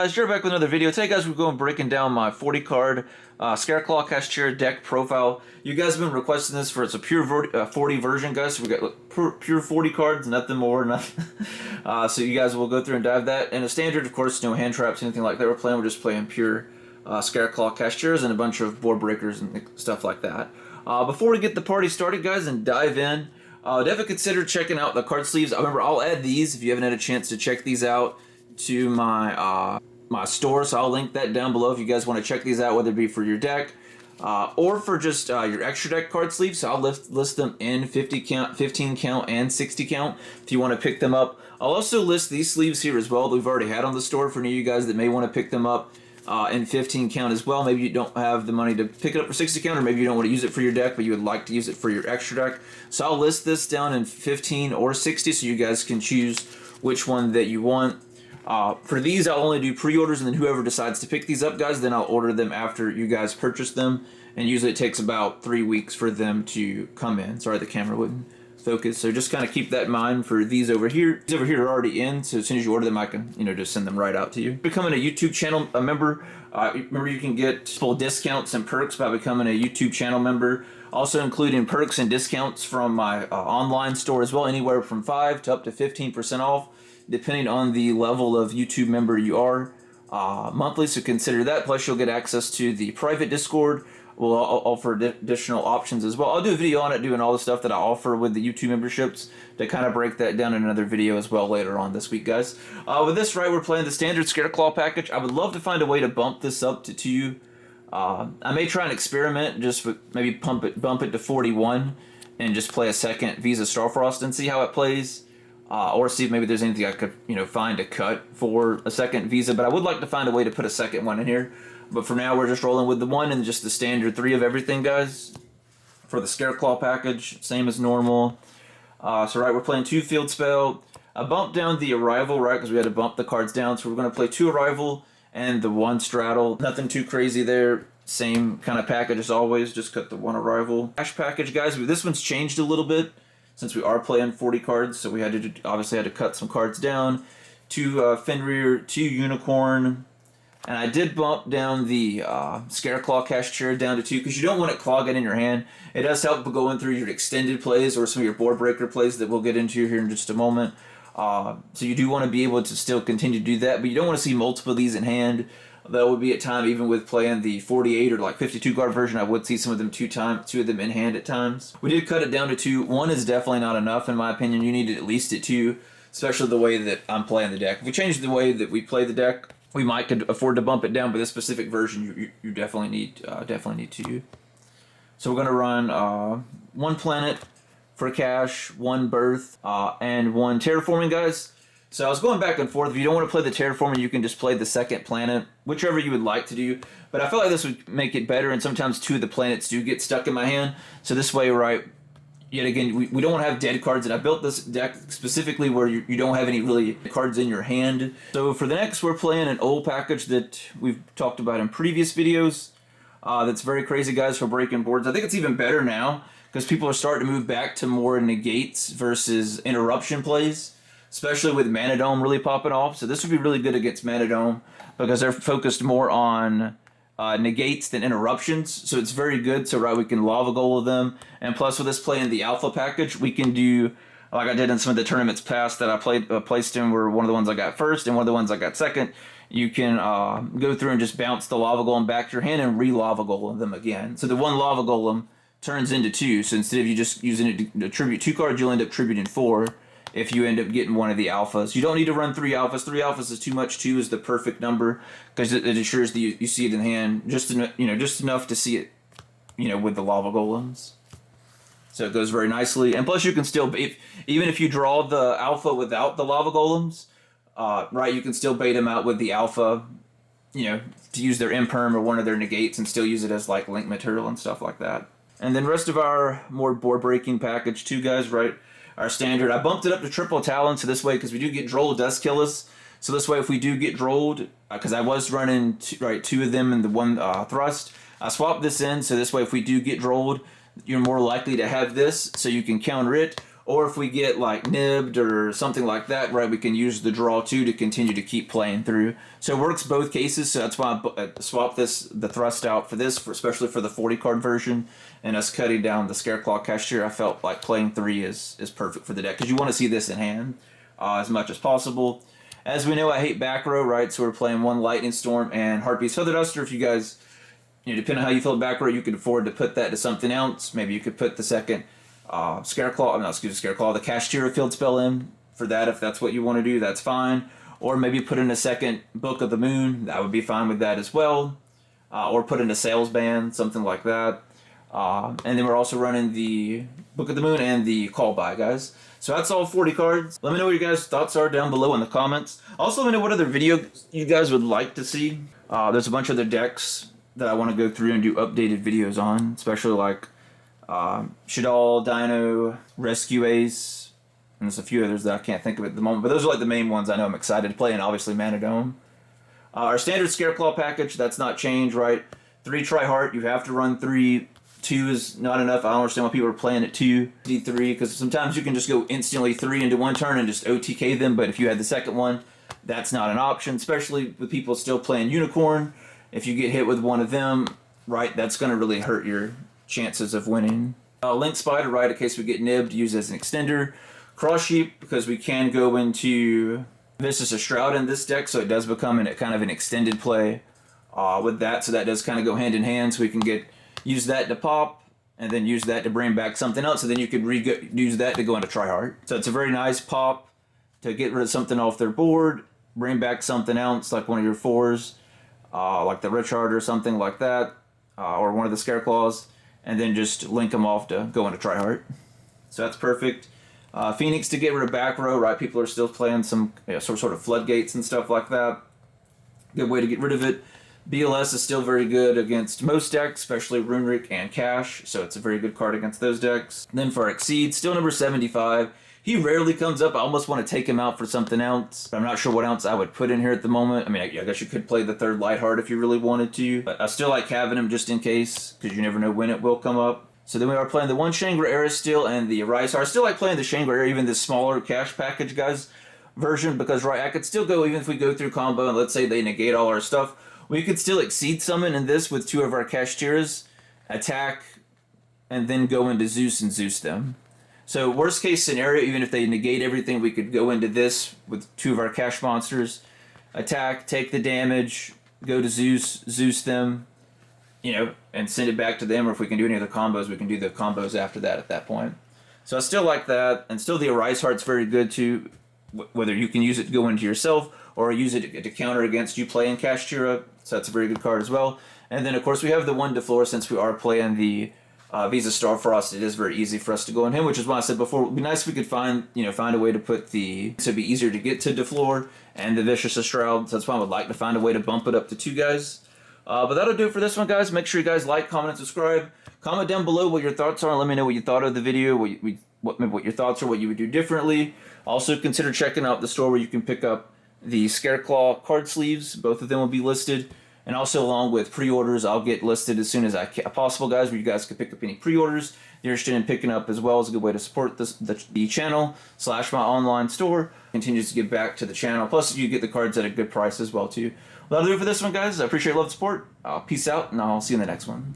Guys, you're back with another video. Today, guys, we're going breaking down my 40 card Scareclaw Kashtira deck profile. You guys have been requesting this for it's a pure 40 version, guys. So we got pure 40 cards, nothing more, nothing. So you guys will go through and dive that. And a standard, of course, no hand traps, anything like that. We're just playing pure Scareclaw Kashtiras and a bunch of board breakers and stuff like that. Before we get the party started, guys, and dive in, definitely consider checking out the card sleeves. Remember, I'll add these if you haven't had a chance to check these out to my my store, so I'll link that down below if you guys want to check these out, whether it be for your deck or for just your extra deck card sleeves. So I'll list them in 50 count, 15 count, and 60 count if you want to pick them up. I'll also list these sleeves here as well that we've already had on the store for any of you guys that may want to pick them up in 15 count as well. Maybe you don't have the money to pick it up for 60 count, or maybe you don't want to use it for your deck, but you would like to use it for your extra deck. So I'll list this down in 15 or 60 so you guys can choose which one that you want. For these, I'll only do pre-orders, and then whoever decides to pick these up, guys, then I'll order them after you guys purchase them, and usually it takes about 3 weeks for them to come in. Sorry, the camera wouldn't focus, so just kind of keep that in mind for these over here. These over here are already in, so as soon as you order them, I can, just send them right out to you. Becoming a YouTube channel member, remember you can get full discounts and perks by becoming a YouTube channel member, also including perks and discounts from my online store as well, anywhere from 5 to up to 15% off, depending on the level of YouTube member you are monthly, so consider that. Plus, you'll get access to the private Discord. We'll offer additional options as well. I'll do a video on it, doing all the stuff that I offer with the YouTube memberships to kind of break that down in another video as well later on this week, guys. With this, right, we're playing the standard Scareclaw package. I would love to find a way to bump this up to 2. I may try and experiment, just with maybe bump it to 41 and just play a second Visa Starfrost and see how it plays. Or see if maybe there's anything I could, find to cut for a second Visa. But I would like to find a way to put a second one in here. But for now, we're just rolling with the 1 and just the standard 3 of everything, guys. For the Scareclaw package, same as normal. So, right, we're playing 2 field spell. I bumped down the arrival, right, because we had to bump the cards down. So we're going to play 2 arrival and the 1 straddle. Nothing too crazy there. Same kind of package as always. Just cut the 1 arrival. Cash package, guys. This one's changed a little bit, since we are playing 40 cards, so we obviously had to cut some cards down. 2 Fenrir, 2 Unicorn, and I did bump down the Scareclaw Kashtira down to 2 because you don't want it clogging in your hand. It does help going through your extended plays or some of your board breaker plays that we'll get into here in just a moment. So you do want to be able to still continue to do that, but you don't want to see multiple of these in hand. That would be at time, even with playing the 48 or like 52 card version, I would see some of them 2 of them in hand at times. We did cut it down to 2. 1 is definitely not enough in my opinion. You need it at least at 2, especially the way that I'm playing the deck. If we change the way that we play the deck, we might could afford to bump it down, but this specific version, you definitely need 2. So we're gonna run 1 planet for cash, 1 birth, and 1 terraforming, guys. So I was going back and forth. If you don't want to play the terraforming, you can just play the second planet, whichever you would like to do. But I feel like this would make it better, and sometimes 2 of the planets do get stuck in my hand. So this way, right, yet again, we don't want to have dead cards, and I built this deck specifically where you don't have any really cards in your hand. So for the next, we're playing an old package that we've talked about in previous videos. That's very crazy, guys, for breaking boards. I think it's even better now because people are starting to move back to more negates versus interruption plays, especially with Mana Dome really popping off. So this would be really good against Mana Dome because they're focused more on negates than interruptions. So it's very good. So, right, we can lava goal them. And plus, with us playing the alpha package, we can do, like I did in some of the tournaments past that I placed in, where one of the ones I got first and one of the ones I got second. You can go through and just bounce the lava golem back to your hand and re-lava golem them again. So the 1 lava golem turns into 2. So instead of you just using it to tribute 2 cards, you'll end up tributing 4. If you end up getting one of the alphas. You don't need to run 3 alphas. 3 alphas is too much. 2 is the perfect number because it ensures that you see it in hand just enough to see it, with the lava golems. So it goes very nicely. And plus you can still, even if you draw the alpha without the lava golems, right, you can still bait them out with the alpha, to use their imperm or one of their negates and still use it as like link material and stuff like that. And then rest of our more board breaking package too, guys, right? Our standard, I bumped it up to triple talon, so this way, because we do get droll, it does kill us. So this way, if we do get drolled, because I was running 2 of them in the 1 thrust, I swapped this in, so this way, if we do get drolled, you're more likely to have this, so you can counter it. Or if we get like nibbed or something like that, right, we can use the draw 2 to continue to keep playing through. So it works both cases, so that's why I swapped the thrust out for this, especially for the 40 card version, and us cutting down the Scareclaw Kashtira. I felt like playing 3 is perfect for the deck, because you want to see this in hand as much as possible. As we know, I hate back row, right, so we're playing 1 Lightning Storm and Heartbeat's Feather Duster. If you guys, depending on how you feel back row, you could afford to put that to something else. Maybe you could put the second the Kashtira field spell in for that. If that's what you want to do, that's fine. Or maybe put in a second Book of the Moon. That would be fine with that as well. Or put in a Sales Band, something like that. And then we're also running the Book of the Moon and the Call By, guys. So that's all 40 cards. Let me know what your guys' thoughts are down below in the comments. Also, let me know what other videos you guys would like to see. There's a bunch of other decks that I want to go through and do updated videos on, especially like Shaddoll, Dino, Rescue Ace, and there's a few others that I can't think of at the moment, but those are like the main ones I know I'm excited to play, and obviously Mana Dome. Our standard Scareclaw package, that's not changed, right? 3 Tri-Heart, you have to run 3. 2 is not enough. I don't understand why people are playing at 2, D3, because sometimes you can just go instantly 3 into 1 turn and just OTK them, but if you had the second one, that's not an option, especially with people still playing Unicorn. If you get hit with one of them, right, that's going to really hurt your chances of winning. Link Spider, right, in case we get nibbed, use as an extender. Cross Sheep, because we can go into Vicious Shroud in this deck, so it does become kind of an extended play with that, so that does kind of go hand in hand, so we can use that to pop, and then use that to bring back something else, and then you could use that to go into Tri-Heart. So it's a very nice pop to get rid of something off their board, bring back something else, like one of your 4s, like the Richard or something like that, or one of the Scareclaws, and then just link them off to go into Tri-Heart. So that's perfect. Phoenix to get rid of back row, right? People are still playing some sort of floodgates and stuff like that. Good way to get rid of it. BLS is still very good against most decks, especially Runerick and Cash, so it's a very good card against those decks. Then for Exceed, still number 75. He rarely comes up. I almost want to take him out for something else, but I'm not sure what else I would put in here at the moment. I mean, I guess you could play the 3rd Lightheart if you really wanted to, but I still like having him just in case, because you never know when it will come up. So then we are playing the 1 Shangri-Era still, and the Rise Heart. I still like playing the Shangri-Era, even the smaller cash package, guys, version, because, right, I could still go, even if we go through combo, and let's say they negate all our stuff, we could still Exceed summon in this with 2 of our Kashtiras, attack, and then go into Zeus and Zeus them. So worst case scenario, even if they negate everything, we could go into this with 2 of our Cash monsters, attack, take the damage, go to Zeus, Zeus them, and send it back to them, or if we can do any other combos, we can do the combos after that at that point. So I still like that, and still the Arise Heart's very good too, whether you can use it to go into yourself, or use it to counter against you playing Kashtira, so that's a very good card as well. And then, of course, we have the 1 DeFleur, since we are playing the Visa Starfrost. It is very easy for us to go on him, which is why I said before, it would be nice if we could find a way to put so it'd be easier to get to DeFleur and the Vicious Shroud, so that's why I would like to find a way to bump it up to 2 guys. But that'll do it for this one, guys. Make sure you guys like, comment, and subscribe. Comment down below what your thoughts are, and let me know what you thought of the video, what your thoughts are, what you would do differently. Also, consider checking out the store where you can pick up the Scareclaw card sleeves. Both of them will be listed. And also, along with pre-orders, I'll get listed as soon as possible, guys, where you guys can pick up any pre-orders you're interested in picking up as well. As a good way to support the channel / my online store. Continues to give back to the channel. Plus, you get the cards at a good price as well, too. Well, that'll do it for this one, guys. I appreciate your love and support. Peace out, and I'll see you in the next one.